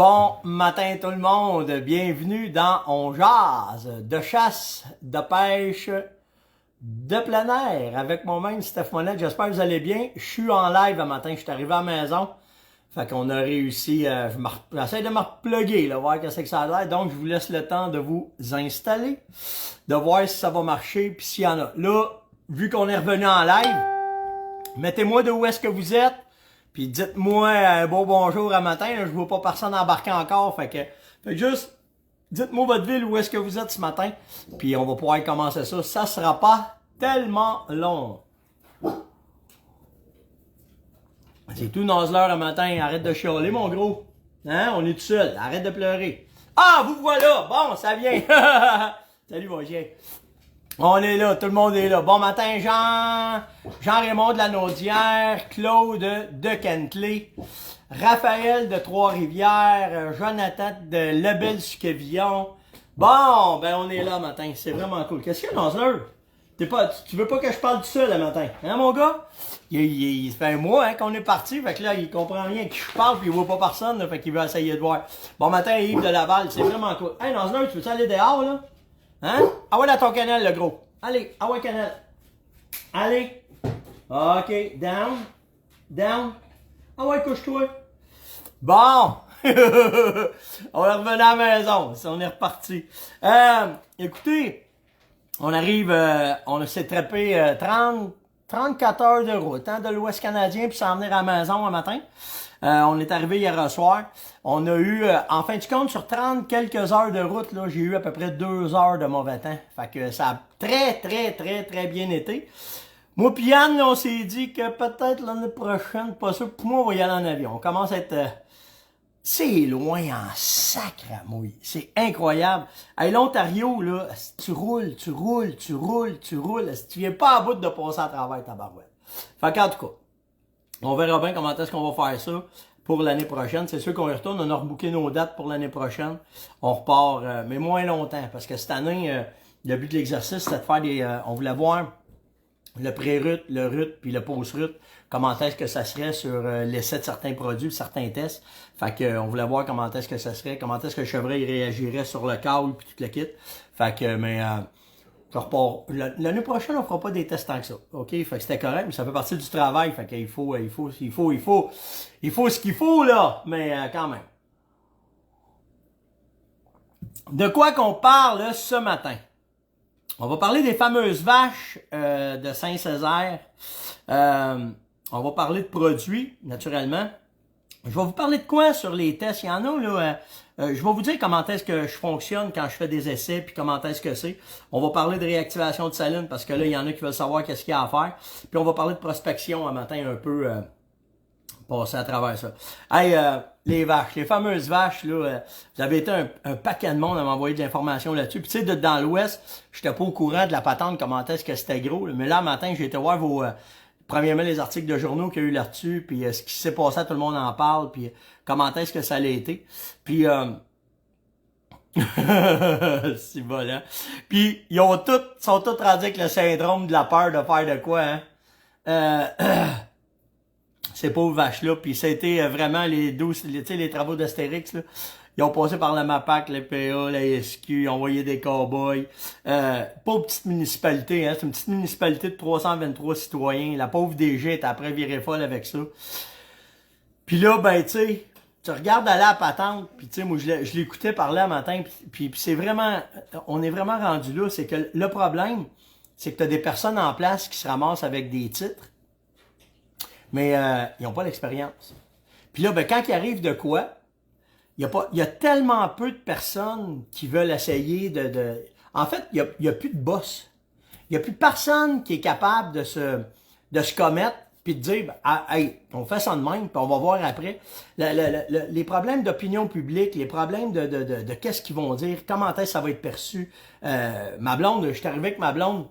Bon matin tout le monde, bienvenue dans On Jase de chasse, de pêche, de plein air avec moi-même Steph Monette. J'espère que vous allez bien. Je suis en live un matin, je suis arrivé à la maison. Fait qu'on a réussi, j'essaie de me repluguer, là, voir qu'est-ce que ça a l'air. Donc je vous laisse le temps de vous installer, de voir si ça va marcher, puis s'il y en a. Là, vu qu'on est revenu en live, mettez-moi de où est-ce que vous êtes. Puis dites-moi un beau bonjour à matin, là, je vois pas personne embarquer encore, fait que juste dites-moi votre ville où est-ce que vous êtes ce matin, puis on va pouvoir commencer ça. Ça sera pas tellement long. C'est tout Nozzler le matin, arrête de chialer mon gros. Hein, on est tout seul, arrête de pleurer. Ah, vous voilà, bon, ça vient. Salut mon chien. On est là, tout le monde est là. Bon matin, Jean-Raymond de la Naudière, Claude de Kentley, Raphaël de Trois-Rivières, Jonathan de Lebel-Suquevillon. Bon, ben on est là matin, c'est vraiment cool. Qu'est-ce qu'il y a, Nozzler? Tu veux pas que je parle tout seul le matin, hein mon gars? Il fait un mois hein, qu'on est parti, fait que là, il comprend rien que je parle puis il voit pas personne, là, fait qu'il veut essayer de voir. Bon matin, Yves de Laval, c'est vraiment cool. Hey Nozzler, tu veux-tu aller dehors là? Hein? Ah ouais, dans ton canal, le gros. Allez, ah ouais, canal. Allez. OK, down. Down. Ah ouais, couche-toi. Bon. On est revenu à la maison. On est reparti. Écoutez, on arrive, on s'est trappé 34 heures de route hein, de l'Ouest canadien puis s'en venir à la maison un matin. On est arrivé hier soir. On a eu, en fin de compte, sur 30 quelques heures de route, là, j'ai eu à peu près 2 heures de mauvais temps. Fait que ça a très bien été. Moi pis Yann, là, on s'est dit que peut-être l'année prochaine, pas sûr, pour moi, on va y aller en avion. On commence à être... c'est loin en sacre à mouille. C'est incroyable. Hey, l'Ontario, là, tu roules. Si tu viens pas à bout de passer à travers ta barouette. Fait qu'en tout cas, on verra bien comment est-ce qu'on va faire ça pour l'année prochaine. C'est sûr qu'on y retourne. On a rebooké nos dates pour l'année prochaine. On repart, mais moins longtemps. Parce que cette année, le but de l'exercice, c'était de faire des... on voulait voir le pré-rut, le rut, puis le post-rut. Comment est-ce que ça serait sur l'essai de certains produits, certains tests. Fait que on voulait voir comment est-ce que ça serait, comment est-ce que le chevreuil réagirait sur le câble, puis tout le kit. Fait que, mais... l'année prochaine, on fera pas des tests tant que ça. OK? Fait que c'était correct, mais ça fait partie du travail. Fait qu'il faut ce qu'il faut, là. Mais quand même. De quoi qu'on parle là, ce matin? On va parler des fameuses vaches de Saint-Césaire. On va parler de produits, naturellement. Je vais vous parler de quoi sur les tests? Il y en a, là... je vais vous dire comment est-ce que je fonctionne quand je fais des essais, puis comment est-ce que c'est. On va parler de réactivation de saline, parce que là, il y en a qui veulent savoir qu'est-ce qu'il y a à faire. Puis on va parler de prospection un matin un peu passer à travers ça. Hey, les vaches, les fameuses vaches, là, vous avez été un paquet de monde à m'envoyer de l'information là-dessus. Puis tu sais, dans l'Ouest, j'étais pas au courant de la patente, comment est-ce que c'était gros. Là. Mais là, matin, j'ai été voir vos... premièrement, les articles de journaux qu'il y a eu là-dessus, puis ce qui s'est passé, tout le monde en parle, puis comment est-ce que ça a été. Puis, c'est bon, hein? Puis, ils sont tous rendus avec le syndrome de la peur de faire de quoi, hein? Ces pauvres vaches-là, puis c'était vraiment les travaux d'Astérix, là. Ils ont passé par la MAPAC, le PA, la SQ, ils ont envoyé des cow-boys. Pauvre petite municipalité, hein. C'est une petite municipalité de 323 citoyens. La pauvre DG est après virée folle avec ça. Puis là, ben, tu sais, tu regardes aller à la patente, puis tu sais, moi, je l'écoutais parler un matin, puis c'est vraiment, on est vraiment rendu là. C'est que le problème, c'est que tu as des personnes en place qui se ramassent avec des titres, mais ils n'ont pas l'expérience. Puis là, ben, quand il arrive de quoi, il y a tellement peu de personnes qui veulent essayer En fait, il y a plus de boss. Il y a plus personne qui est capable de se commettre puis de dire, ah, hey, on fait ça de même, puis on va voir après. Les problèmes d'opinion publique, les problèmes de qu'est-ce qu'ils vont dire, comment est-ce que ça va être perçu. Ma blonde, je suis arrivé avec ma blonde,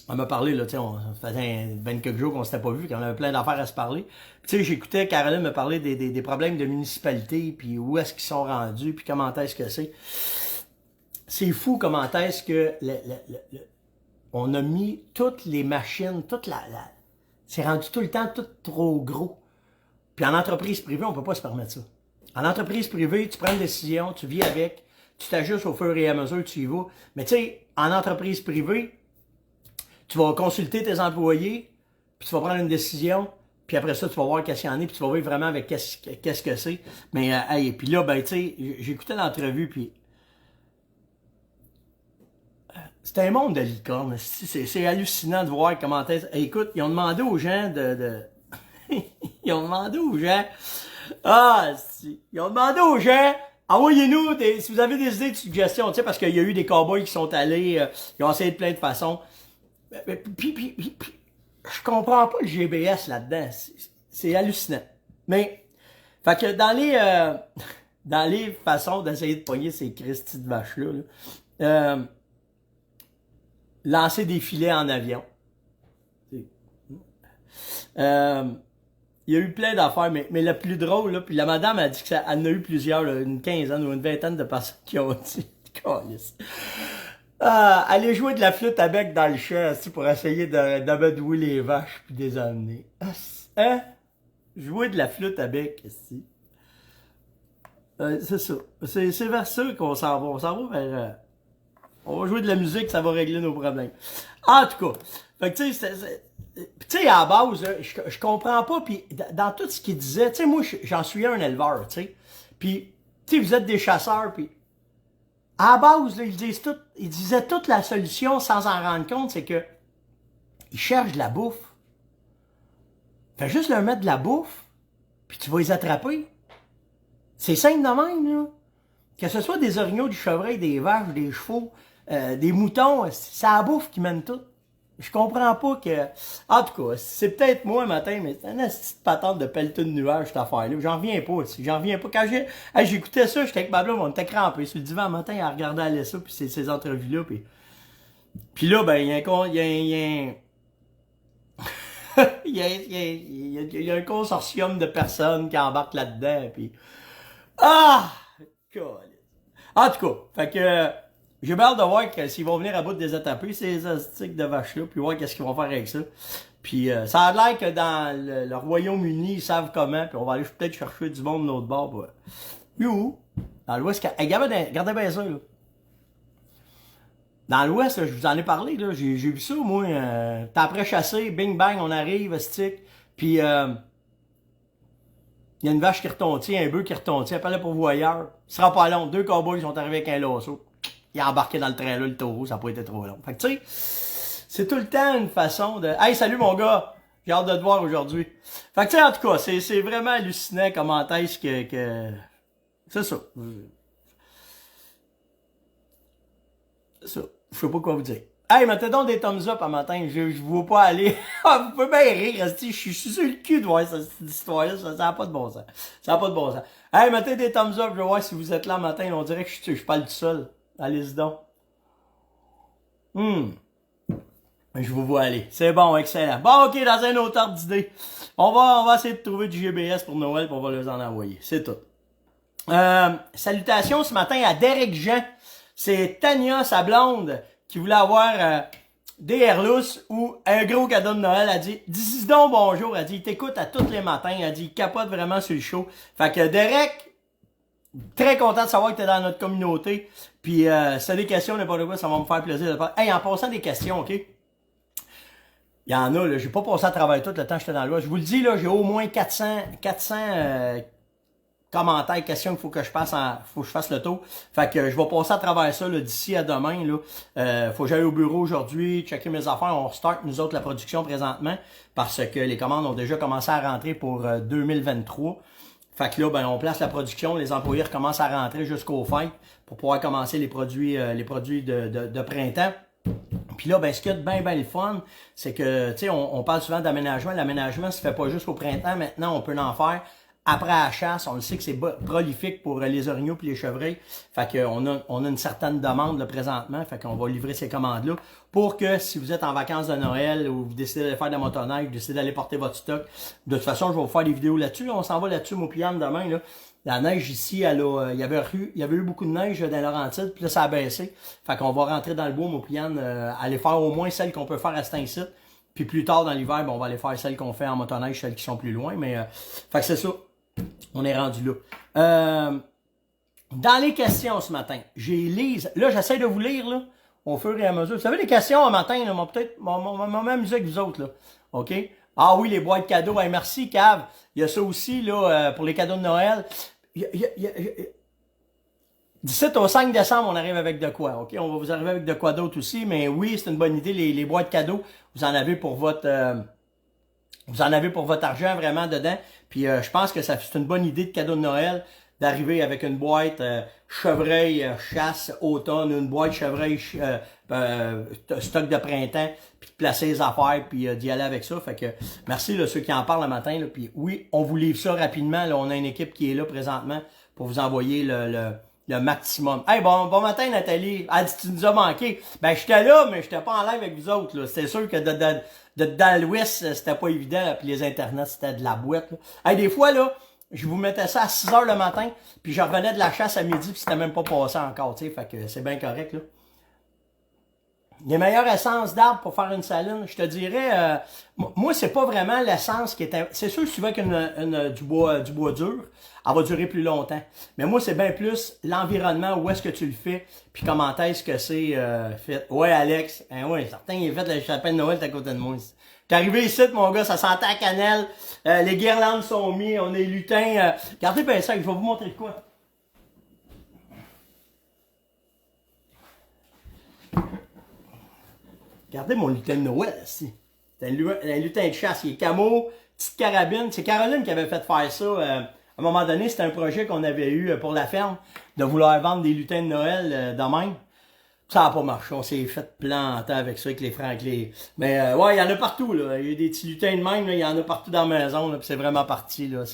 elle m'a parlé, là, tu sais, on faisait 20 quelques jours qu'on s'était pas vu, qu'on avait plein d'affaires à se parler. Tu sais, j'écoutais Caroline me parler des problèmes de municipalité, puis où est-ce qu'ils sont rendus, puis comment est-ce que c'est. C'est fou comment est-ce que on a mis toutes les machines, c'est rendu tout le temps tout trop gros. Puis en entreprise privée, on peut pas se permettre ça. En entreprise privée, tu prends une décision, tu vis avec, tu t'ajustes au fur et à mesure que tu y vas. Mais tu sais, en entreprise privée, tu vas consulter tes employés, puis tu vas prendre une décision, puis après ça, tu vas voir qu'est-ce qu'il y en a, puis tu vas voir vraiment avec qu'est-ce que c'est. Mais, hey, puis là, ben, tu sais, j'écoutais l'entrevue, puis c'est un monde de licorne. C'est hallucinant de voir comment est-ce... Hey, écoute, ils ont demandé aux gens ils ont demandé aux gens... Ah, si. Ils ont demandé aux gens... Envoyez-nous, si vous avez des idées de suggestions, tu sais, parce qu'il y a eu des cowboys qui sont allés... ils ont essayé de plein de façons. Puis, je comprends pas le GBS là-dedans. C'est hallucinant. Mais, fait que dans les façons d'essayer de pogner ces Christy de vaches-là, lancer des filets en avion. Il y a eu plein d'affaires, mais le plus drôle, là, puis la madame a dit qu'elle en a eu plusieurs, là, une quinzaine ou une vingtaine de personnes qui ont dit, aller jouer de la flûte à bec dans le champ, pour essayer d'amadouer les vaches puis des amener. Hein? Jouer de la flûte à bec, c'est ça. C'est vers ça qu'on s'en va. On s'en va vers... on va jouer de la musique, ça va régler nos problèmes. En tout cas, fait que tu sais, à la base, là, je comprends pas, puis dans tout ce qu'il disait, tu sais, moi, j'en suis un éleveur, tu sais. Puis, tu sais, vous êtes des chasseurs, puis à la base, là, ils disaient toute la solution sans en rendre compte, c'est que ils cherchent de la bouffe. Fais juste leur mettre de la bouffe, puis tu vas les attraper. C'est simple de même, là. Que ce soit des orignaux, du chevreuil, des vaches, des chevaux, des moutons, c'est la bouffe qui mène tout. Je comprends pas que... En tout cas, c'est peut-être moi, matin, mais c'est une petite patente de pelleteux de nuages, cette affaire-là. J'en reviens pas, j'en reviens pas. Quand j'écoutais ça, j'étais avec ma blonde, on était crampés sur le divan matin à regarder Alessa, puis ces entrevues-là, puis là, ben, il y a un consortium de personnes qui embarquent là-dedans, puis... Ah! God. En tout cas, fait que... j'ai hâte de voir s'ils vont venir à bout de les attaper, ces astiques de vaches-là, puis voir qu'est-ce qu'ils vont faire avec ça. Puis ça a l'air que dans le Royaume-Uni, ils savent comment, puis on va aller peut-être chercher du monde de l'autre bord. Bah. Youhou! Dans l'Ouest, regardez bien ça, là. Dans l'Ouest, je vous en ai parlé, là, j'ai vu ça, moi. T'es après chassé, bing bang, on arrive, astique, puis... il y a une vache qui retontit, un bœuf qui retontit, appelle le pourvoyeur. Ce sera pas long, 2 cowboys sont arrivés avec un lasso. Il a embarqué dans le train là, le taureau, ça n'a pas été trop long. Fait que tu sais, c'est tout le temps une façon de... Hey, salut mon gars! J'ai hâte de te voir aujourd'hui. Fait que tu sais, en tout cas, c'est vraiment hallucinant comment est-ce que... C'est ça. C'est ça. Je sais pas quoi vous dire. Hey, mettez donc des thumbs up un matin, je vous vois pas aller. Vous pouvez bien rire, je suis sur le cul de voir cette histoire-là, ça n'a pas de bon sens. Ça n'a pas de bon sens. Hey, mettez des thumbs up, je vais voir si vous êtes là un matin, on dirait que je parle tout seul. Allez-y donc. Je vous vois aller. C'est bon, excellent. Bon, ok, dans un autre ordre d'idée. On va essayer de trouver du GBS pour Noël, puis on va les en envoyer. C'est tout. Salutations ce matin à Derek Jean. C'est Tania, sa blonde, qui voulait avoir des Airlus ou un gros cadeau de Noël. Elle dit, dis donc bonjour. Elle dit, il t'écoute à tous les matins. Elle dit, il capote vraiment sur le show. Fait que Derek, très content de savoir que t'es dans notre communauté. Puis si t'as des questions, n'importe quoi, ça va me faire plaisir de faire. Hey, en passant des questions, ok? Il y en a, là, j'ai pas passé à travers tout le temps que j'étais dans le loi. Je vous le dis, là, j'ai au moins 400 commentaires, questions qu'il faut que je fasse le tour. Fait que je vais passer à travers ça d'ici à demain. Là. Faut que j'aille au bureau aujourd'hui, checker mes affaires. On start nous autres la production présentement parce que les commandes ont déjà commencé à rentrer pour 2023. Fait que là, ben, on place la production, les employés recommencent à rentrer jusqu'aux fêtes pour pouvoir commencer les produits de printemps. Puis là, ben, ce qu'il y a de bien le fun, c'est que, tu sais, on parle souvent d'aménagement. L'aménagement se fait pas juste au printemps. Maintenant, on peut en faire après la chasse. On le sait que c'est prolifique pour les orignaux et les chevreuils. Fait qu'on a une certaine demande là, présentement. Fait qu'on va livrer ces commandes-là pour que si vous êtes en vacances de Noël ou vous décidez de faire de la motoneige, vous décidez d'aller porter votre stock, de toute façon, je vais vous faire des vidéos là-dessus. On s'en va là-dessus, mon client demain, là. La neige ici, il y avait eu beaucoup de neige dans Laurentides, puis là, ça a baissé. Fait qu'on va rentrer dans le bois, mon client, aller faire au moins celles qu'on peut faire à cet incite. Puis plus tard dans l'hiver, ben, on va aller faire celles qu'on fait en motoneige, celles qui sont plus loin. Mais fait que c'est ça. On est rendu là. Dans les questions ce matin, j'ai Lise. Là, j'essaie de vous lire, là, au fur et à mesure. Vous savez, les questions un matin, là, peut-être, m'amuser avec vous autres, là. OK? Ah oui, les boîtes cadeaux. Hey, merci, Cav. Il y a ça aussi, là, pour les cadeaux de Noël. D'ici au 5 décembre, on arrive avec de quoi, OK? On va vous arriver avec de quoi d'autre aussi, mais oui, c'est une bonne idée, les boîtes cadeaux. Vous en avez pour votre argent vraiment dedans. Puis je pense que c'est une bonne idée de cadeau de Noël d'arriver avec une boîte chevreuil, chasse, automne, une boîte chevreuil, stock de printemps, puis de placer les affaires, puis d'y aller avec ça. Fait que merci là, ceux qui en parlent le matin. Là, puis oui, on vous livre ça rapidement. Là, on a une équipe qui est là présentement pour vous envoyer le maximum. Hey, bon matin, Nathalie. Elle dit, tu nous as manqué. Ben, j'étais là, mais j'étais pas en live avec vous autres, là. C'est sûr que dans l'Ouest, c'était pas évident, là, puis les internets, c'était de la boîte, là. Hey, des fois, là, je vous mettais ça à 6 heures le matin, puis je revenais de la chasse à midi, puis c'était même pas passé encore, tu sais. Fait que c'est bien correct, là. Les meilleures essences d'arbres pour faire une saline, je te dirais, moi, c'est pas vraiment l'essence qui est... C'est sûr que si tu veux avec du bois dur, elle va durer plus longtemps. Mais moi, c'est bien plus l'environnement, où est-ce que tu le fais, puis comment est-ce que c'est fait. Ouais, Alex, ouais, certain, il est fait le chapin de Noël à côté de moi. T'es arrivé ici, mon gars, ça sentait la cannelle, les guirlandes sont mis, on est lutins. Regardez bien ça, je vais vous montrer de quoi. Regardez mon lutin de Noël, ici. C'est un lutin de chasse. Il est camo, petite carabine. C'est Caroline qui avait fait faire ça. À un moment donné, c'était un projet qu'on avait eu pour la ferme, de vouloir vendre des lutins de Noël de même. Ça n'a pas marché. On s'est fait planter avec ça, avec les francs. Mais ouais, il y en a partout, là. Il y a eu des petits lutins de même, là. Il y en a partout dans la maison, là. Puis c'est vraiment parti, là.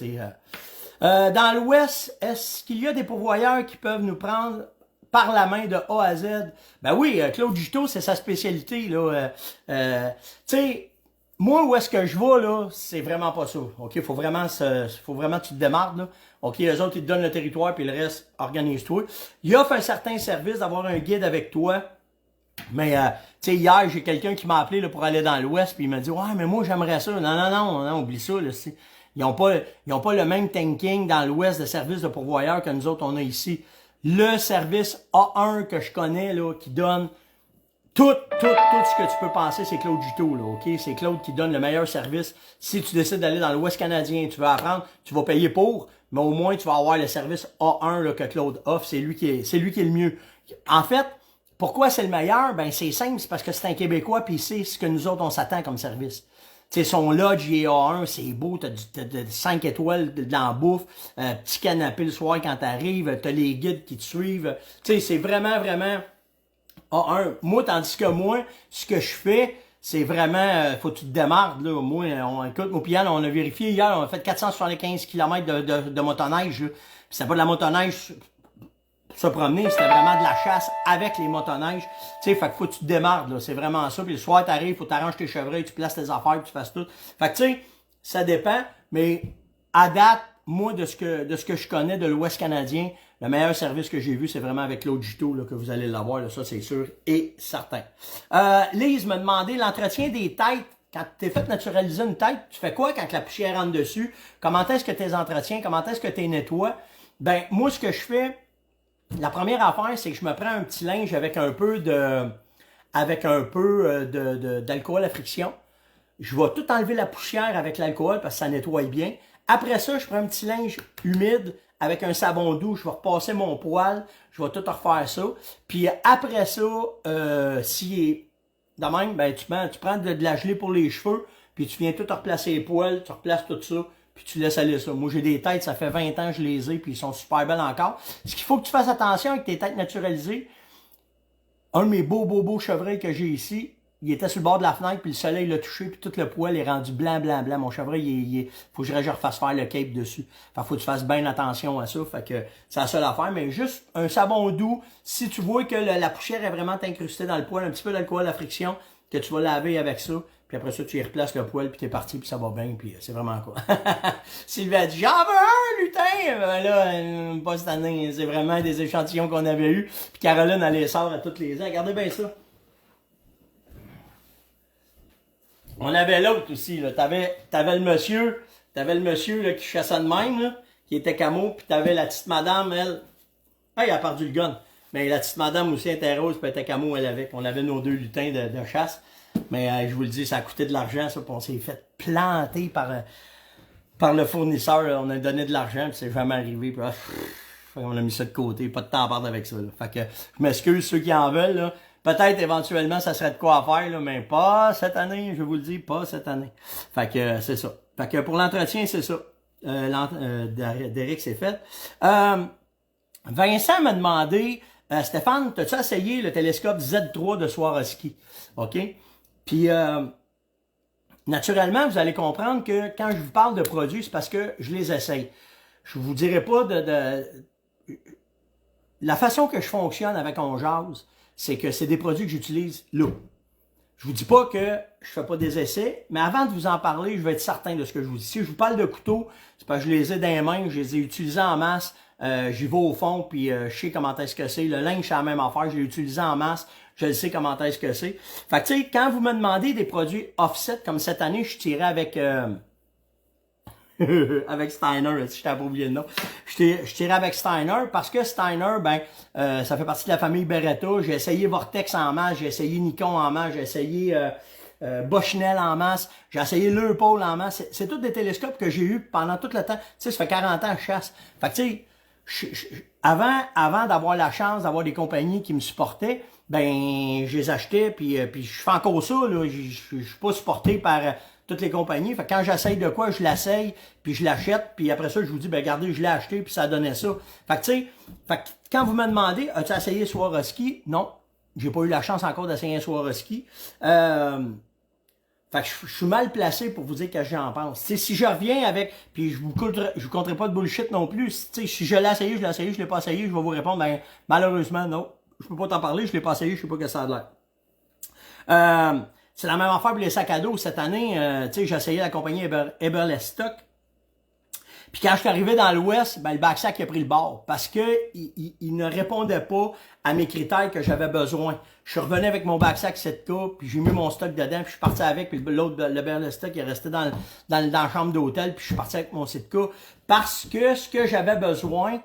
Dans l'Ouest, est-ce qu'il y a des pourvoyeurs qui peuvent nous prendre par la main de A à Z? Ben oui, Claude Juteau, c'est sa spécialité, là. Tu sais, moi, où est-ce que je vais, là, c'est vraiment pas ça. OK, faut vraiment que tu te démarres, là. OK, eux autres, ils te donnent le territoire, puis le reste, organise-toi. Il offre un certain service d'avoir un guide avec toi. Mais, tu sais, hier, j'ai quelqu'un qui m'a appelé là, pour aller dans l'Ouest, puis il m'a dit, ouais, mais moi, j'aimerais ça. Non, oublie ça, là. Ils ont pas le même thinking dans l'Ouest de service de pourvoyeur que nous autres, on a ici. Le service A1 que je connais, là, qui donne tout ce que tu peux penser, c'est Claude Juteau, là, OK? C'est Claude qui donne le meilleur service. Si tu décides d'aller dans l'Ouest canadien, tu veux apprendre, tu vas payer pour, mais au moins, tu vas avoir le service A1, là, que Claude offre. C'est lui qui est le mieux. En fait, pourquoi c'est le meilleur? Ben, c'est simple, c'est parce que c'est un Québécois, puis c'est ce que nous autres, on s'attend comme service. Tu sais, son lodge, il est A1, c'est beau, t'as 5 étoiles dans la bouffe, petit canapé le soir quand t'arrives, t'as les guides qui te suivent. Tu sais, c'est vraiment A1. Moi, tandis que moi, ce que je fais, c'est vraiment, faut que tu te démarres, là. Moi, écoute, mon Yann, on a vérifié hier, on a fait 475 km de motoneige, là. Puis c'était pas de la motoneige se promener, c'était vraiment de la chasse avec les motoneiges. Tu sais, fait que faut que tu te démarres, là. C'est vraiment ça. Puis le soir, t'arrives, faut t'arranger tes chevreuils, tu places tes affaires, puis tu fasses tout. Fait que tu sais, ça dépend, mais à date, moi, de ce que je connais de l'Ouest canadien, le meilleur service que j'ai vu, c'est vraiment avec Claude Juteau, là, que vous allez l'avoir, là, ça, c'est sûr et certain. Lise m'a demandé l'entretien des têtes. Quand tu es fait naturaliser une tête, tu fais quoi quand la poussière rentre dessus? Comment est-ce que tu les entretiens? Comment est-ce que tu les nettoies? Ben, moi, ce que je fais, la première affaire, c'est que je me prends un petit linge avec un peu d'alcool à friction. Je vais tout enlever la poussière avec l'alcool parce que ça nettoie bien. Après ça, je prends un petit linge humide avec un savon doux. Je vais repasser mon poil. Je vais tout refaire ça. Puis après ça, s'il est de même, ben, tu prends de la gelée pour les cheveux. Puis tu viens tout replacer les poils. Tu replaces tout ça. Puis tu laisses aller ça. Moi, j'ai des têtes, ça fait 20 ans que je les ai, puis ils sont super belles encore. Ce qu'il faut que tu fasses attention avec tes têtes naturalisées, un de mes beaux chevreuils que j'ai ici, il était sur le bord de la fenêtre, puis le soleil l'a touché, puis tout le poil est rendu blanc. Mon chevreuil, faut que je refasse faire le cape dessus. Fait faut que tu fasses bien attention à ça. Fait que c'est la seule affaire. Mais juste un savon doux, si tu vois que la poussière est vraiment incrustée dans le poil, un petit peu d'alcool à friction, que tu vas laver avec ça. Puis après ça, tu y replaces le poil, puis t'es parti, puis ça va bien, puis c'est vraiment quoi. Sylvie a dit, j'en veux un, lutin! Ben là, pas cette année, c'est vraiment des échantillons qu'on avait eu. Puis Caroline, elle les sort à tous les ans. Regardez bien ça. On avait l'autre aussi, là. T'avais le monsieur là, qui chassait de même, là, qui était camo, puis t'avais la petite madame, elle. Ah, il a perdu le gun. Mais la petite madame aussi était rose, puis elle était camo, elle avec. On avait nos 2 lutins de chasse. Mais je vous le dis, ça a coûté de l'argent, ça, puis on s'est fait planter par le fournisseur. Là. On a donné de l'argent, puis c'est jamais arrivé. Puis, on a mis ça de côté. Pas de temps à perdre avec ça. Là. Fait que je m'excuse ceux qui en veulent. Là. Peut-être éventuellement ça serait de quoi à faire, là, mais pas cette année, je vous le dis, pas cette année. Fait que c'est ça. Fait que pour l'entretien, c'est ça. D'Eric, c'est fait. Vincent m'a demandé, Stéphane, t'as-tu essayé le télescope Z3 de Swarovski? OK? Puis naturellement, vous allez comprendre que quand je vous parle de produits, c'est parce que je les essaye. Je vous dirai pas la façon que je fonctionne avec On Jase, c'est que c'est des produits que j'utilise là. Je vous dis pas que je fais pas des essais, mais avant de vous en parler, je vais être certain de ce que je vous dis. Si je vous parle de couteaux, c'est parce que je les ai dans les mains, je les ai utilisés en masse, j'y vais au fond, puis je sais comment est-ce que c'est. Le linge, c'est la même affaire, je l'ai utilisé en masse, je sais comment est-ce que c'est. Fait que tu sais, quand vous me demandez des produits offset, comme cette année, je tirais avec... avec Steiner, si je t'avais pas oublié le nom. Je tirais avec Steiner parce que Steiner, ça fait partie de la famille Beretta. J'ai essayé Vortex en masse, j'ai essayé Nikon en masse, j'ai essayé Bushnell en masse, j'ai essayé Leupold en masse. C'est tous des télescopes que j'ai eu pendant tout le temps. Tu sais, ça fait 40 ans que je chasse. Fait que tu sais, avant d'avoir la chance d'avoir des compagnies qui me supportaient, ben je les achetais, puis je fais encore ça, là. Je suis pas supporté par toutes les compagnies. Fait que quand j'essaye de quoi, je l'essaye, puis je l'achète, puis après ça, je vous dis, ben regardez, je l'ai acheté, puis ça donnait ça. Fait que tu sais, quand vous me demandez, as-tu essayé Swarovski? Non, j'ai pas eu la chance encore d'essayer un Swarovski. Fait que je suis mal placé pour vous dire que j'en pense. T'sais, si je reviens avec, puis je vous compterai pas de bullshit non plus. T'sais, si je l'ai essayé, je l'ai pas essayé, je vais vous répondre, ben malheureusement, non. Je peux pas t'en parler, je l'ai pas essayé, je sais pas que ça a l'air. C'est la même affaire pour les sacs à dos. Cette année, j'ai essayé la compagnie Eberlestock. Puis quand je suis arrivé dans l'Ouest, ben, le backsack a pris le bord parce que il ne répondait pas à mes critères que j'avais besoin. Je suis revenu avec mon backsack 7K, puis j'ai mis mon stock dedans, puis je suis parti avec, puis l'autre, le Eberlestock, il est resté dans la chambre d'hôtel, puis je suis parti avec mon 7K parce que ce que j'avais besoin,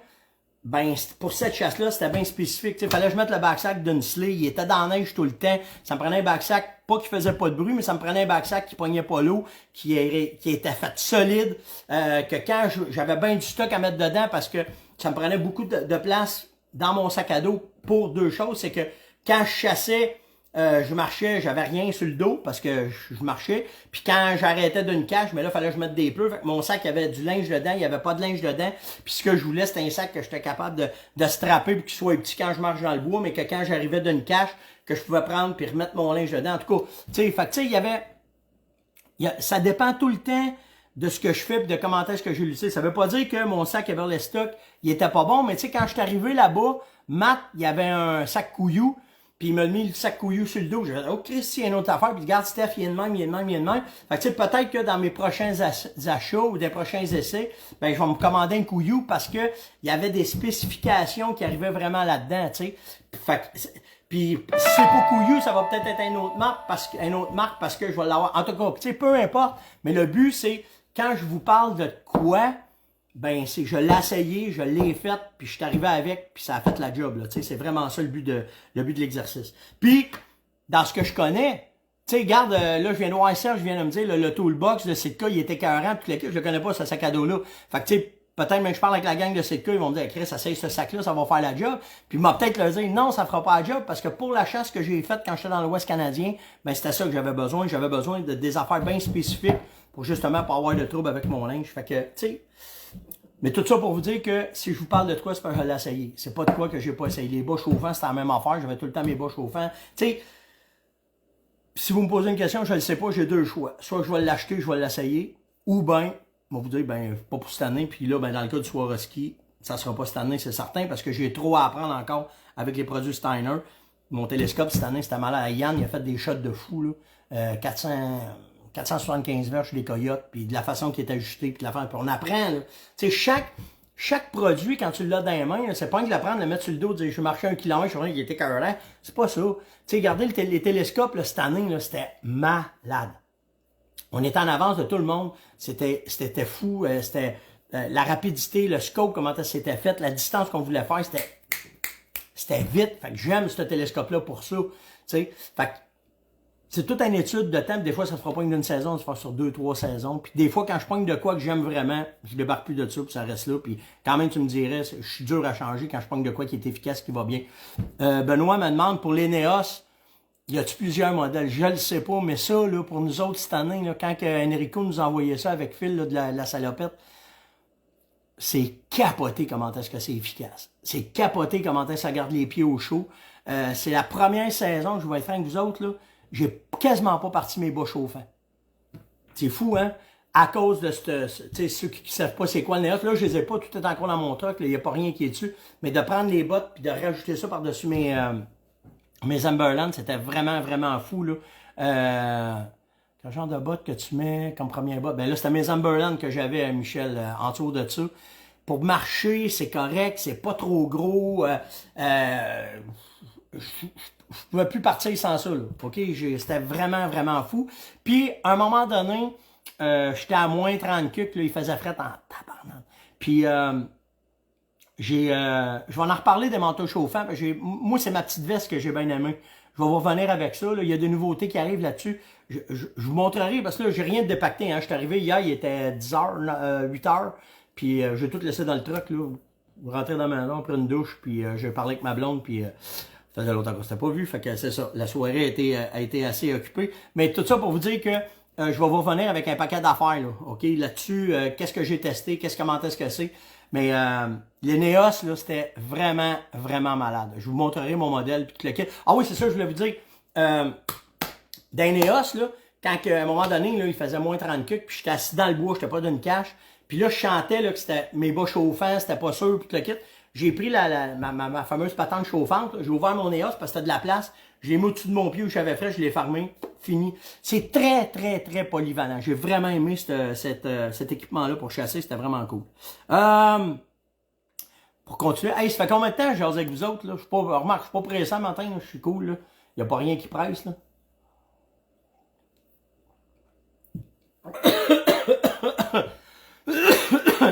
ben, pour cette chasse-là, c'était bien spécifique. Il fallait que je mette le backsack d'une sleigh. Il était dans la neige tout le temps. Ça me prenait un backsack, pas qui faisait pas de bruit, mais ça me prenait un backsack qui pognait pas l'eau, qui était fait solide, que quand j'avais bien du stock à mettre dedans, parce que ça me prenait beaucoup de place dans mon sac à dos pour 2 choses. C'est que quand je chassais, je marchais, j'avais rien sur le dos parce que je marchais. Puis quand j'arrêtais d'une cache, mais là, il fallait que je mette des pleurs. Fait que mon sac, il y avait du linge dedans, il n'y avait pas de linge dedans. Puis ce que je voulais, c'était un sac que j'étais capable de strapper pour qu'il soit petit quand je marche dans le bois, mais que quand j'arrivais d'une cache, que je pouvais prendre puis remettre mon linge dedans. En tout cas, tu sais, il y avait... ça dépend tout le temps de ce que je fais et de comment est-ce que je l'utilise. Ça veut pas dire que mon sac Eberlestock, il était pas bon, mais tu sais, quand je suis arrivé là-bas, Matt, il y avait un sac couillou. Puis il m'a mis le sac couillou sur le dos. J'ai dit, oh Christy, il y a une autre affaire. Puis regarde, Steph, il est de même, il est de même, il est de même. Fait que tu sais, peut-être que dans mes prochains achats ou des prochains essais, ben je vais me commander un couillou parce que il y avait des spécifications qui arrivaient vraiment là-dedans, tu sais. Fait que, puis si c'est pas couillou, ça va peut-être être une autre marque parce que je vais l'avoir. En tout cas, tu sais, peu importe. Mais le but, c'est quand je vous parle de quoi, ben c'est je l'ai essayé, je l'ai fait, puis je suis arrivé avec, puis ça a fait la job, là, tu sais, c'est vraiment ça le but de l'exercice. Puis, dans ce que je connais, tu sais, regarde, là, je viens de voir Serge, je viens de me dire, le toolbox de Sitka, il était écœurant, puis je le connais pas, ce sac à dos-là. Fait que, tu sais, peut-être même que je parle avec la gang de Sitka, ils vont me dire, Chris, essaye ce sac-là, ça va faire la job. Puis, il m'a peut-être le dire, non, ça fera pas la job, parce que pour la chasse que j'ai faite quand j'étais dans l'Ouest canadien, ben c'était ça que j'avais besoin. J'avais besoin de des affaires bien spécifiques pour justement pas avoir de trouble avec mon linge. Fait que, tu sais, mais tout ça pour vous dire que si je vous parle de quoi, c'est parce que je l'ai essayé. C'est pas de quoi que j'ai pas essayé. Les bas chauffants, c'était la même affaire. J'avais tout le temps mes bas chauffants. Tu sais, si vous me posez une question, je ne sais pas, j'ai 2 choix. Soit je vais l'acheter, je vais l'essayer, ou ben, on va vous dire, ben, pas pour cette année. Puis là, ben, dans le cas du Swarovski, ça sera pas cette année, c'est certain, parce que j'ai trop à apprendre encore avec les produits Steiner. Mon télescope, cette année, c'était malade. Yann, il a fait des shots de fou, là. 475 verges des coyotes, puis de la façon qui est ajustée, puis de la façon, puis on apprend, là. Tu sais, chaque produit, quand tu l'as dans les mains, c'est pas que de le prendre, le mettre sur le dos, dire, je vais marcher 1 kilomètre, je suis qu'il était carré. C'est pas ça. Tu sais, regardez les télescopes, là, cette année, là, c'était malade. On était en avance de tout le monde. C'était fou. la rapidité, le scope, comment ça s'était fait, la distance qu'on voulait faire, c'était vite. Fait que j'aime ce télescope-là pour ça. T'sais. Fait que c'est toute une étude de temps, puis des fois, ça ne se fera pas d'une saison, ça se fera sur 2-3 saisons. Puis des fois, quand je pogne de quoi que j'aime vraiment, je débarque plus de ça, puis ça reste là. Puis quand même, tu me dirais, je suis dur à changer quand je pogne de quoi qui est efficace, qui va bien. Benoît me demande, pour l'Eneos, y a-tu plusieurs modèles? Je le sais pas, mais ça, là, pour nous autres, cette année, là, quand Enrico nous a envoyé ça avec Phil là, de la salopette, c'est capoté comment est-ce que c'est efficace. C'est capoté comment est-ce que ça garde les pieds au chaud. C'est la première saison, je vais être franc avec vous autres, là, j'ai quasiment pas parti mes bas chauffants. C'est fou, hein? À cause de ceux qui ne savent pas c'est quoi le Neos, là, je les ai pas, tout est encore dans mon truck, il n'y a pas rien qui est dessus. Mais de prendre les bottes puis de rajouter ça par-dessus mes Amberland, c'était vraiment, vraiment fou, là. Quel genre de bottes que tu mets comme première botte? Ben là, c'était mes Amberland que j'avais, Michel, en dessous de ça. Pour marcher, c'est correct, c'est pas trop gros. Je pouvais plus partir sans ça, là. OK? C'était vraiment, vraiment fou. Puis, à un moment donné, j'étais à moins 30 cucs, là, il faisait fret en tabarnak. Puis, je vais en reparler des manteaux chauffants. Moi, c'est ma petite veste que j'ai bien aimée. Je vais vous revenir avec ça. Là. Il y a des nouveautés qui arrivent là-dessus. Je vous montrerai, parce que là, j'ai rien de dépacté. Hein. Je suis arrivé hier, il était 10h, 8h. Puis j'ai tout laissé dans le truck. Là. Vous rentrez dans ma maison, on prend une douche, puis je parlais avec ma blonde, puis ça faisait longtemps qu'on s'était pas vu. Fait que c'est ça. La soirée a été assez occupée. Mais tout ça pour vous dire que je vais vous revenir avec un paquet d'affaires. Là. OK? Là-dessus, qu'est-ce que j'ai testé, comment est-ce que c'est. Mais les Neos, là, c'était vraiment, vraiment malade. Je vous montrerai mon modèle. Puis le... Ah oui, c'est ça, je voulais vous dire. Dans les Neos, là, quand à un moment donné, là, il faisait moins 30 cucs, puis j'étais assis dans le bois, j'étais pas d'une cache. Puis là, je chantais là, que c'était mes bas chauffants, c'était pas sûr, puis tout le kit. J'ai pris ma fameuse patente chauffante, j'ai ouvert mon Neos parce que c'était de la place. Je l'ai mis au-dessus de mon pied où j'avais fait, je l'ai fermé, fini. C'est très, très, très polyvalent. J'ai vraiment aimé cet équipement-là pour chasser, c'était vraiment cool. Pour continuer, hey, ça fait combien de temps que je jase avec vous autres? Là? Je suis pas, remarque, je suis pas pressé le matin, là. Je suis cool. Il n'y a pas rien qui presse. Là.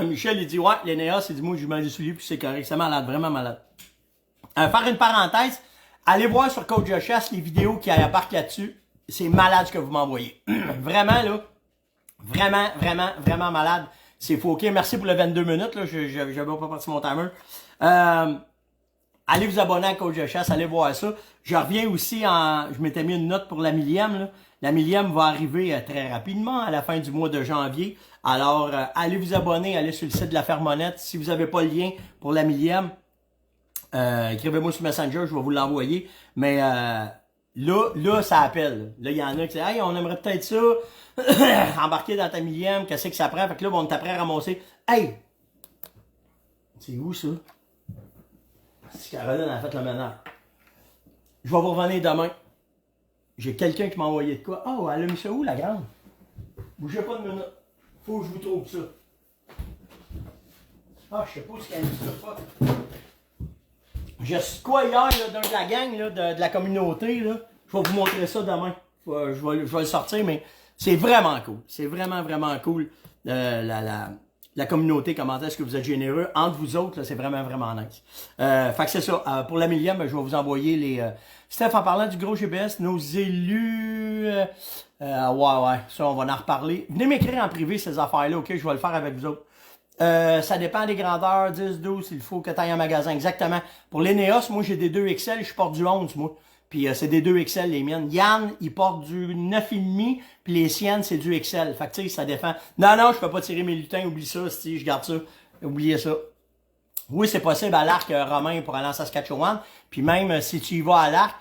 Michel, il dit, ouais, l'Eneos, il dit, moi, je mets des souliers, puis c'est correct. C'est malade, vraiment malade. Faire une parenthèse, allez voir sur Coach de Chasse les vidéos qui apparaissent là-dessus. C'est malade ce que vous m'envoyez. Vraiment, là. Vraiment, vraiment, vraiment malade. C'est fou. OK, merci pour le 22 minutes, là. J'avais pas parti mon timer. Allez vous abonner à Coach de Chasse, allez voir ça. Je reviens aussi je m'étais mis une note pour la millième, là. La millième va arriver très rapidement, à la fin du mois de janvier. Alors, allez vous abonner, allez sur le site de la Fermonnette. Si vous n'avez pas le lien pour la millième, écrivez-moi sur Messenger, je vais vous l'envoyer. Mais là, ça appelle. Là, il y en a qui disent « Hey, on aimerait peut-être ça, embarquer dans ta millième, qu'est-ce que ça prend? » Fait que là, on est après à ramasser. Hey! C'est où ça? C'est Caroline a fait le ménage. Je vais vous revenir demain. J'ai quelqu'un qui m'a envoyé de quoi. Oh, elle a mis ça où, la grande? Bougez pas de minute. Faut que je vous trouve ça. Ah, je sais pas ce qu'elle a mis ça. J'ai reçu quoi hier, là, d'un de la gang, là, de la communauté, là. Je vais vous montrer ça demain. Je vais le sortir, mais c'est vraiment cool. C'est vraiment, vraiment cool. La communauté, comment est-ce que vous êtes généreux. Entre vous autres, c'est vraiment, vraiment nice. Fait que c'est ça. Pour la millième, je vais vous envoyer les... Steph, en parlant du gros GPS, nos élus... ouais, ça, on va en reparler. Venez m'écrire en privé ces affaires-là, OK? Je vais le faire avec vous autres. Ça dépend des grandeurs, 10, 12, il faut que tu ailles en magasin. Exactement. Pour les Neos, moi, j'ai des 2XL, je porte du 11, moi. Puis c'est des 2XL, les miennes. Yann, il porte du 9,5, puis les siennes, c'est du XL. Fait que, tu sais, ça dépend. Non, je peux pas tirer mes lutins, oublie ça, si je garde ça. Oubliez ça. Oui, c'est possible à l'arc romain pour aller en Saskatchewan. Puis même si tu y vas à l'arc,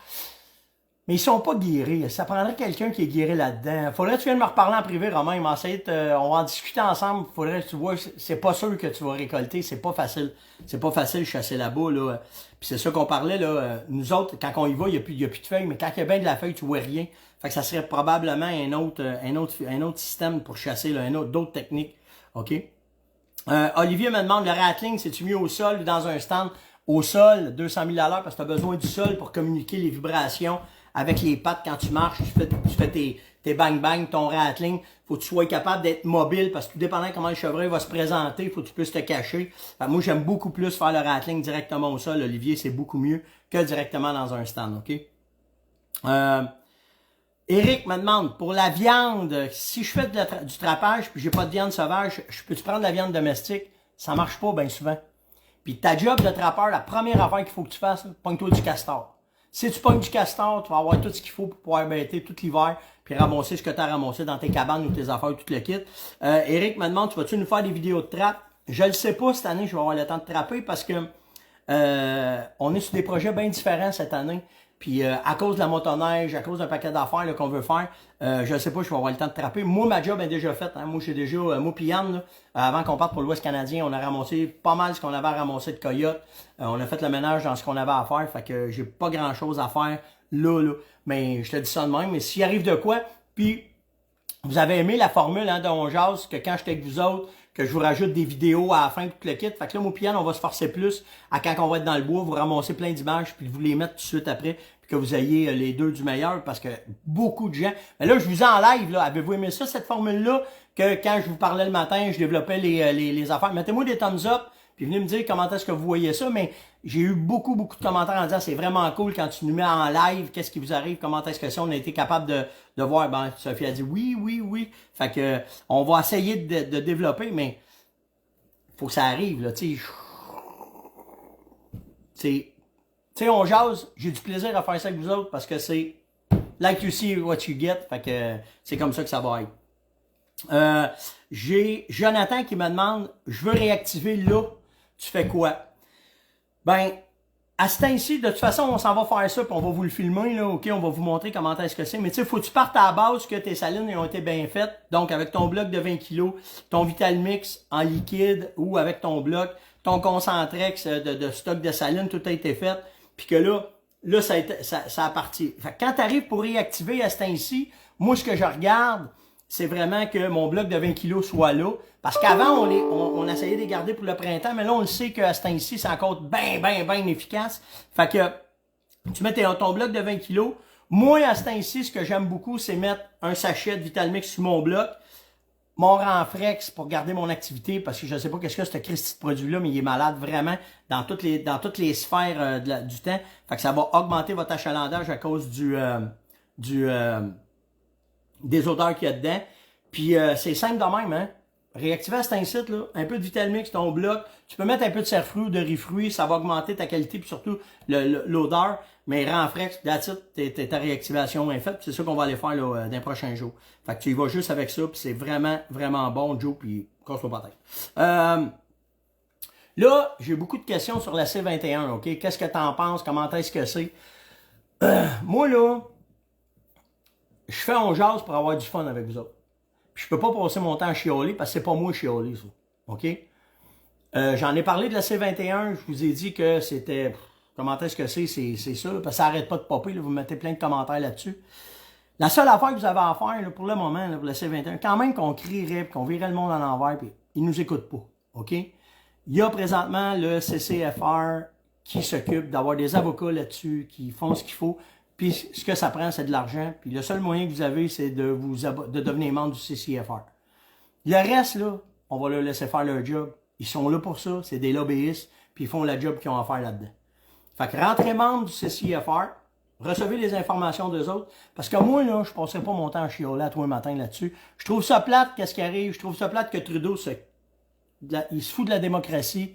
mais ils sont pas guéris. Ça prendrait quelqu'un qui est guéri là-dedans. Faudrait que tu viennes me reparler en privé, Romain. On va en discuter ensemble. Faudrait que tu vois, c'est pas sûr que tu vas récolter. C'est pas facile. C'est pas facile de chasser là-bas, là. Puis c'est ça qu'on parlait, là. Nous autres, quand on y va, il y a plus de feuilles. Mais quand il y a bien de la feuille, tu vois rien. Fait que ça serait probablement un autre système pour chasser, là. D'autres techniques. OK? Olivier me demande, le rattling, c'est-tu mieux au sol ou dans un stand? Au sol, 200 000 $ parce que tu as besoin du sol pour communiquer les vibrations avec les pattes quand tu marches, tu fais tes bang-bang, ton rattling. Faut que tu sois capable d'être mobile parce que tout dépendant comment le chevreuil va se présenter, faut que tu puisses te cacher. Fait que moi, j'aime beaucoup plus faire le rattling directement au sol. Olivier, c'est beaucoup mieux que directement dans un stand, OK? Eric me demande, pour la viande, si je fais du trapage puis j'ai pas de viande sauvage, je peux-tu prendre de la viande domestique? Ça marche pas bien souvent. Puis ta job de trappeur, la première affaire qu'il faut que tu fasses, pogne-toi du castor. Si tu pognes du castor, tu vas avoir tout ce qu'il faut pour pouvoir bêter tout l'hiver puis ramasser ce que tu as ramassé dans tes cabanes ou tes affaires, tout le kit. Eric me demande, tu vas-tu nous faire des vidéos de trappe? Je le sais pas cette année, je vais avoir le temps de trapper parce que on est sur des projets bien différents cette année. Puis à cause de la motoneige, à cause d'un paquet d'affaires qu'on veut faire, je sais pas, je vais avoir le temps de trapper. Moi, ma job est déjà faite. Hein. Moi, j'ai déjà, moi pis Yann, avant qu'on parte pour l'Ouest canadien, on a ramassé pas mal ce qu'on avait à ramasser de coyotes. On a fait le ménage dans ce qu'on avait à faire. Fait que j'ai pas grand chose à faire là. Mais je te dis ça de même. Mais s'il arrive de quoi, puis vous avez aimé la formule hein, de On Jase, que quand j'étais avec vous autres, que je vous rajoute des vidéos à la fin de tout le kit. Fait que là, moi pis Yann, on va se forcer plus à quand on va être dans le bois, vous ramasser plein d'images, puis vous les mettre tout de suite après, puis que vous ayez les deux du meilleur, parce que beaucoup de gens... Mais là, je vous en live, là. Avez-vous aimé ça, cette formule-là, que quand je vous parlais le matin, je développais les affaires? Mettez-moi des thumbs up, puis venez me dire comment est-ce que vous voyez ça, mais j'ai eu beaucoup de commentaires en disant c'est vraiment cool quand tu nous mets en live, qu'est-ce qui vous arrive, comment est-ce que ça, on a été capable de voir. Ben, Sophie a dit oui. Fait que on va essayer de développer, mais faut que ça arrive, là, tu sais, on jase, j'ai du plaisir à faire ça avec vous autres parce que c'est like you see what you get, fait que c'est comme ça que ça va être. J'ai Jonathan qui me demande, je veux réactiver là, tu fais quoi? Ben, à ce temps-ci, de toute façon, on s'en va faire ça, puis on va vous le filmer, là, ok? On va vous montrer comment est-ce que c'est. Mais tu sais, faut que tu partes à la base que tes salines ont été bien faites. Donc, avec ton bloc de 20 kg, ton Vitalmix en liquide, ou avec ton bloc, ton Concentrex de stock de salines, tout a été fait. Puis que là, ça a parti. Fait que quand tu arrives pour réactiver à ce temps-ci, moi, ce que je regarde, c'est vraiment que mon bloc de 20 kg soit là. Parce qu'avant, on essayait de les garder pour le printemps, mais là, on le sait qu'à ce temps-ci, c'est encore bien efficace. Fait que tu mets ton bloc de 20 kg. Moi, à ce temps-ci, ce que j'aime beaucoup, c'est mettre un sachet de Vitalmix sur mon bloc, mon Renfrex pour garder mon activité, parce que je ne sais pas qu'est-ce que ce Christy de produit-là, mais il est malade vraiment dans toutes les sphères du temps. Fait que ça va augmenter votre achalandage à cause des odeurs qu'il y a dedans. Puis c'est simple de même, hein. Réactiver à cet incite, là, un peu de Vitalmix, ton bloc. Tu peux mettre un peu de cerf-fruit ou de riz-fruit, ça va augmenter ta qualité puis surtout l'odeur. Mais Renfrex, that's it, ta réactivation est faite. C'est ça qu'on va aller faire là, dans les prochains jours. Fait que tu y vas juste avec ça, puis c'est vraiment bon, Joe, puis casse-toi pas la tête. Là, j'ai beaucoup de questions sur la C21, OK? Qu'est-ce que t'en penses? Comment est-ce que c'est? Moi, là, je fais On Jase pour avoir du fun avec vous autres. Puis je peux pas passer mon temps à chialer parce que c'est pas moi chialer, ça. OK? J'en ai parlé de la C21, je vous ai dit que c'était... Comment est-ce que c'est ça, là, parce que ça arrête pas de popper, là, vous mettez plein de commentaires là-dessus. La seule affaire que vous avez à faire, là, pour le moment, là, pour la C21, quand même qu'on crierait, qu'on virait le monde à l'envers, puis ils nous écoutent pas. OK? Il y a présentement le CCFR qui s'occupe d'avoir des avocats là-dessus, qui font ce qu'il faut. Puis ce que ça prend, c'est de l'argent. Puis le seul moyen que vous avez, c'est de devenir membre du CCFR. Le reste, là, on va leur laisser faire leur job. Ils sont là pour ça, c'est des lobbyistes, puis ils font la job qu'ils ont à faire là-dedans. Fait que rentrez membre du CCFR, recevez les informations d'eux autres, parce que moi, là, je passerai pas mon temps à chioler à tous les matins là-dessus. Je trouve ça plate, qu'est-ce qui arrive, je trouve ça plate que Trudeau, il se fout de la démocratie,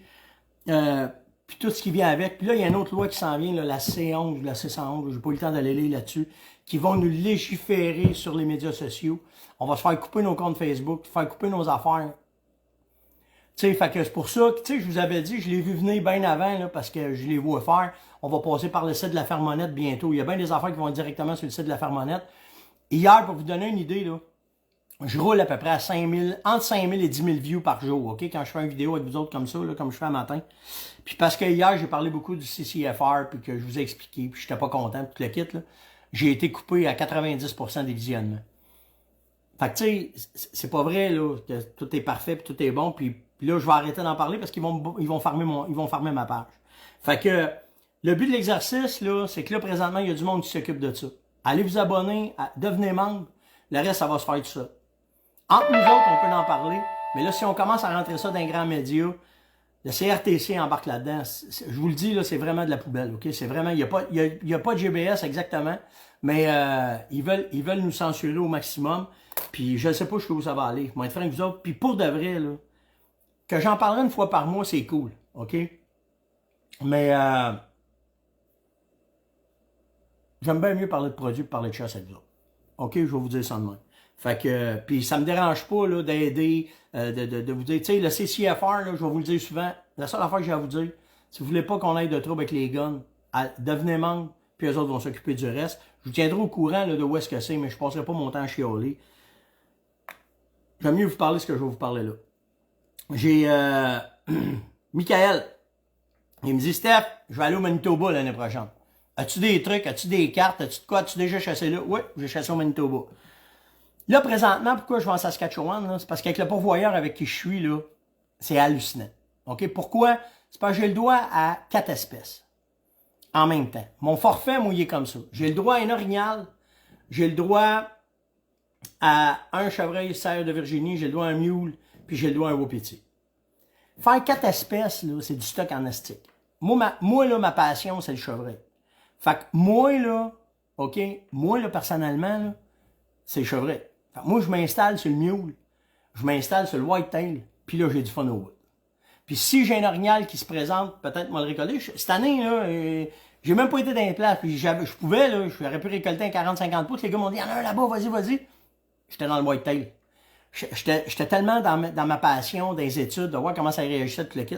puis tout ce qui vient avec. Puis là, il y a une autre loi qui s'en vient, là, la C11, la C111, j'ai pas eu le temps de lire là-dessus, qui vont nous légiférer sur les médias sociaux. On va se faire couper nos comptes Facebook, faire couper nos affaires. Tu sais, fait que c'est pour ça que, tu sais, je vous avais dit, je l'ai vu venir bien avant, là, parce que je les vois faire. On va passer par le site de la Fermonnette bientôt. Il y a bien des affaires qui vont être directement sur le site de la Fermonnette. Hier, pour vous donner une idée, là, je roule à peu près à 5000, entre 5000 et 10 000 views par jour, OK? Quand je fais une vidéo avec vous autres comme ça, là, comme je fais un matin. Puis parce que hier, j'ai parlé beaucoup du CCFR, puis que je vous ai expliqué, puis j'étais pas content, tout le kit, là. J'ai été coupé à 90% des visionnements. Fait que, tu sais, c'est pas vrai, là, que tout est parfait, puis tout est bon, puis là, je vais arrêter d'en parler parce qu'ils vont farmer ma page. Fait que, le but de l'exercice, là, c'est que là, présentement, il y a du monde qui s'occupe de ça. allez vous abonner, devenez membre. Le reste, ça va se faire tout ça. Entre nous autres, on peut en parler. Mais là, si on commence à rentrer ça dans un grand média, le CRTC embarque là-dedans. Je vous le dis, là, c'est vraiment de la poubelle. Ok, c'est vraiment, il y a pas de GBS exactement, mais ils veulent nous censurer au maximum. Puis je ne sais pas jusqu'où ça va aller. Moi, être franc avec vous autres. Puis pour de vrai, là, que j'en parlerai une fois par mois, c'est cool. OK? Mais j'aime bien mieux parler de produits que parler de chasse avec vous autres. OK? Je vais vous dire ça de même. Fait que, puis ça me dérange pas là d'aider, de vous dire, tu sais, le CCFR, là, je vais vous le dire souvent, la seule affaire que j'ai à vous dire, si vous voulez pas qu'on aille de trouble avec les guns, devenez membre, puis eux autres vont s'occuper du reste. Je vous tiendrai au courant là, de où est-ce que c'est, mais je passerai pas mon temps à chialer. J'aime mieux vous parler ce que je vais vous parler là. J'ai Michael, il me dit, Steph, je vais aller au Manitoba l'année prochaine. As-tu des trucs, as-tu des cartes, as-tu de quoi, as-tu déjà chassé là? Oui, j'ai chassé au Manitoba. Là, présentement, pourquoi je vais en Saskatchewan? C'est parce qu'avec le pourvoyeur avec qui je suis, là, c'est hallucinant. OK? Pourquoi? C'est parce que j'ai le droit à 4 espèces en même temps. Mon forfait mouillé comme ça. J'ai le droit à un orignal, j'ai le droit à un chevreuil cerf de Virginie, j'ai le droit à un mule, puis j'ai le droit à un wapiti. Faire 4 espèces, là, c'est du stock en astique. Moi, là, ma passion, c'est le chevreuil. Fait que moi, là, OK? Moi, là, personnellement, là, c'est le chevreuil. Fait que moi, je m'installe sur le mule, je m'installe sur le whitetail, puis là, j'ai du fun au bout. Puis si j'ai un orignal qui se présente, peut-être moi le récolter. Cette année, là, j'ai même pas été dans les places, puis je pouvais, là, j'aurais pu récolter un 40-50 pouces. Les gars m'ont dit, il y en a un là-bas, vas-y. J'étais dans le whitetail. J'étais tellement dans ma passion, des études, de voir comment ça réagissait tout le kit.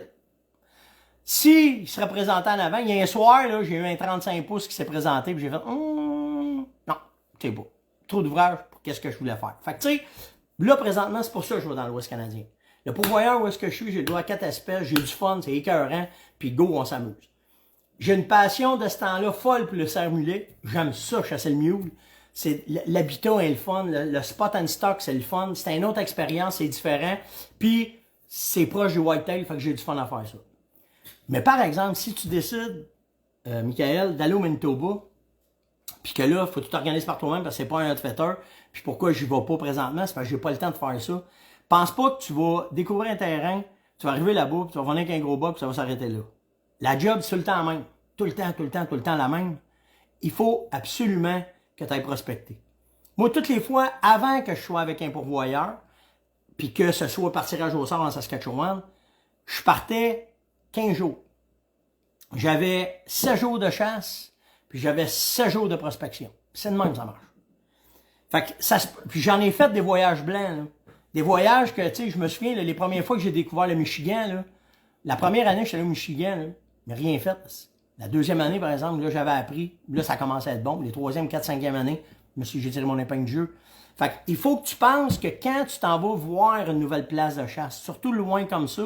Si il se représentait en avant, il y a un soir, là, j'ai eu un 35 pouces qui s'est présenté, puis j'ai fait, non, c'est beau. Trop d'ouvrage pour qu'est-ce que je voulais faire. Fait que, tu sais, là, présentement, c'est pour ça que je vais dans l'Ouest canadien. Le pourvoyeur où est-ce que je suis, j'ai le droit à 4 espèces, j'ai du fun, c'est écœurant, puis go, on s'amuse. J'ai une passion de ce temps-là folle pour le cerf-mulet. J'aime ça, chasser le mule. C'est l'habitat est le fun, le spot and stock, c'est le fun. C'est une autre expérience, c'est différent. Puis, c'est proche du whitetail, fait que j'ai du fun à faire ça. Mais par exemple, si tu décides, Michael, d'aller au Manitoba, puis que là, il faut tout organiser par toi-même parce que c'est pas un outfitter, puis pourquoi je vais pas présentement, c'est parce que j'ai pas le temps de faire ça. Pense pas que tu vas découvrir un terrain, tu vas arriver là-bas, puis tu vas venir avec un gros bas, puis ça va s'arrêter là. La job, c'est tout le temps la même. Tout le temps la même. Il faut absolument que tu ailles prospecter. Moi, toutes les fois, avant que je sois avec un pourvoyeur, puis que ce soit par tirage au sort en Saskatchewan, je partais 15 jours. J'avais 7 jours de chasse, puis j'avais 7 jours de prospection. C'est de même, ça marche. Fait que puis j'en ai fait des voyages blancs, là. Des voyages que, tu sais, je me souviens, là, les premières fois que j'ai découvert le Michigan, là, la première année que je suis allé au Michigan, là, mais rien fait. La deuxième année, par exemple, là, j'avais appris, là, ça commençait à être bon. Les troisième, 4, 5e année, j'ai tiré mon épingle du jeu. Fait que, il faut que tu penses que quand tu t'en vas voir une nouvelle place de chasse, surtout loin comme ça,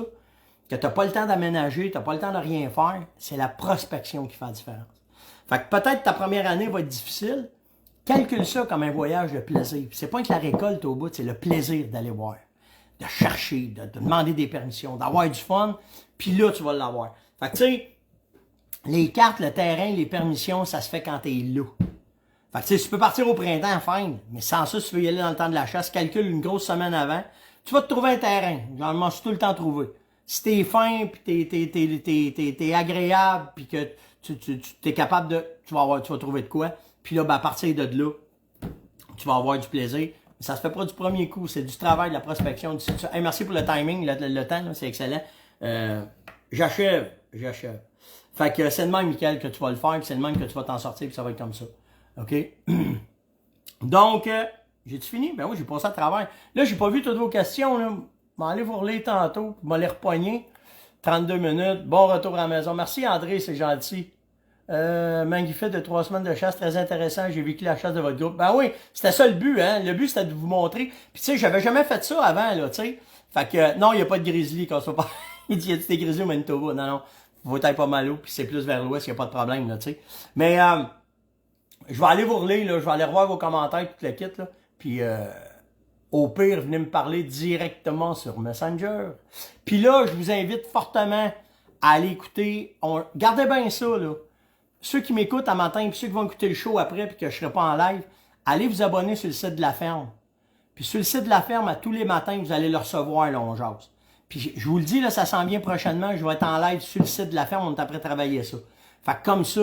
que tu n'as pas le temps d'aménager, tu n'as pas le temps de rien faire, c'est la prospection qui fait la différence. Fait que peut-être ta première année va être difficile, calcule ça comme un voyage de plaisir. C'est pas que la récolte au bout, c'est le plaisir d'aller voir, de chercher, de demander des permissions, d'avoir du fun, puis là, tu vas l'avoir. Fait que tu sais, les cartes, le terrain, les permissions, ça se fait quand t'es là. Fait que tu sais, tu peux partir au printemps, fine, mais sans ça, si tu veux y aller dans le temps de la chasse, calcule une grosse semaine avant, tu vas te trouver un terrain. J'en m'en suis tout le temps trouvé. Si t'es fin, puis t'es agréable, puis que t'es capable de... Tu vas trouver de quoi. Puis là, ben, à partir de là, tu vas avoir du plaisir. Mais ça se fait pas du premier coup. C'est du travail, de la prospection. Hey, merci pour le timing, le temps, c'est excellent. J'achève. Fait que c'est de même, Michael, que tu vas le faire, puis c'est de même que tu vas t'en sortir, puis ça va être comme ça. OK? Donc, j'ai-tu fini? Ben oui, j'ai passé à travers. Là, j'ai pas vu toutes vos questions, là. Je vais aller vous relire tantôt, puis je vais les repogner. 32 minutes. Bon retour à la maison. Merci, André, c'est gentil. Manguifet de 3 semaines de chasse, très intéressant. J'ai vécu la chasse de votre groupe. Ben oui, c'était ça le but, hein. Le but, c'était de vous montrer. Puis tu sais, j'avais jamais fait ça avant, là, tu sais. Fait que, non, il n'y a pas de grizzly quand ça pas. Il dit, il y a des grizzly au Manitoba. Non. Vous êtes pas mal haut, puis c'est plus vers l'ouest, il n'y a pas de problème, là, tu sais. Mais, je vais aller vous relire, là. Je vais aller revoir vos commentaires, tout le kit, là. Puis, au pire, venez me parler directement sur Messenger. Puis là, je vous invite fortement à aller écouter. Gardez bien ça, là. ceux qui m'écoutent à matin, puis ceux qui vont écouter le show après, puis que je serai pas en live, allez vous abonner sur le site de la ferme. Puis sur le site de la ferme, à tous les matins, vous allez le recevoir, là, on jase. Puis je vous le dis, là, ça s'en vient prochainement, je vais être en live sur le site de la ferme, on est après travailler ça. Fait que comme ça,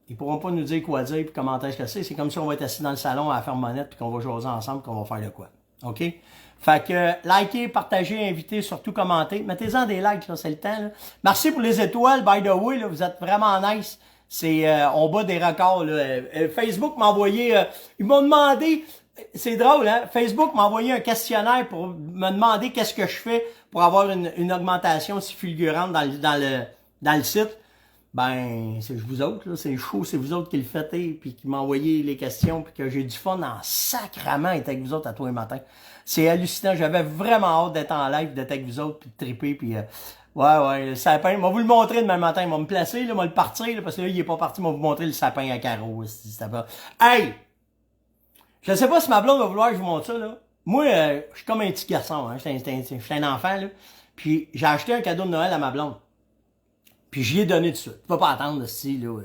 ils pourront pas nous dire quoi dire, puis comment est-ce que c'est comme ça, on va être assis dans le salon à la ferme Monette, puis qu'on va jaser ensemble, qu'on va faire de quoi. OK? Fait que, likez, partagez, invitez, surtout commentez. Mettez-en des likes, là, c'est le temps, là. Merci pour les étoiles, by the way, là, vous êtes vraiment nice. On bat des records, là. Facebook m'a envoyé, ils m'ont demandé, c'est drôle, hein? Facebook m'a envoyé un questionnaire pour me demander qu'est-ce que je fais pour avoir une augmentation si fulgurante dans le site. Ben, c'est vous autres, là, c'est chaud, c'est vous autres qui le faites, puis qui m'envoyez les questions, puis que j'ai du fun en sacrament d'être avec vous autres à tous les matins. C'est hallucinant, j'avais vraiment hâte d'être en live, d'être avec vous autres, puis de triper, puis ouais, le sapin, je vais vous le montrer demain matin, il va me placer, là, il va le partir, là, parce que là, il est pas parti, il va vous montrer le sapin à carreaux, si c'était pas. Hey! Je sais pas si ma blonde va vouloir que je vous montre ça, là. Moi, je suis comme un petit garçon, hein, je suis un enfant, là, puis j'ai acheté un cadeau de Noël à ma blonde. Puis j'y ai donné de ça. Tu peux pas attendre, si, là.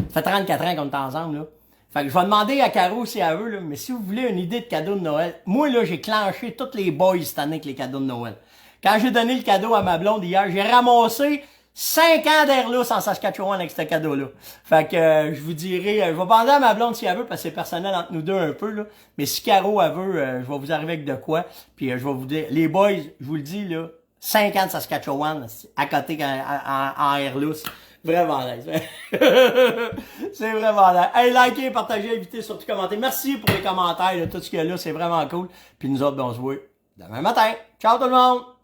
Ça fait 34 ans qu'on est ensemble, là. Fait que je vais demander à Caro si elle veut, là. Mais si vous voulez une idée de cadeau de Noël, moi, là, j'ai clenché tous les boys cette année avec les cadeaux de Noël. Quand j'ai donné le cadeau à ma blonde hier, j'ai ramassé 5 ans d'Airlus en Saskatchewan avec ce cadeau-là. Fait que, je vous dirai, je vais demander à ma blonde si elle veut, parce que c'est personnel entre nous deux un peu, là. Mais si Caro, elle veut, je vais vous arriver avec de quoi. Puis, je vais vous dire, les boys, je vous le dis, là, 5 ans de Saskatchewan, à côté en Airlus. Vraiment nice. C'est vraiment nice. Hey, likez, partagez, invitez, surtout commentez. Merci pour les commentaires, là, tout ce qu'il y a là, c'est vraiment cool. Puis nous autres, on se voit demain matin. Ciao tout le monde!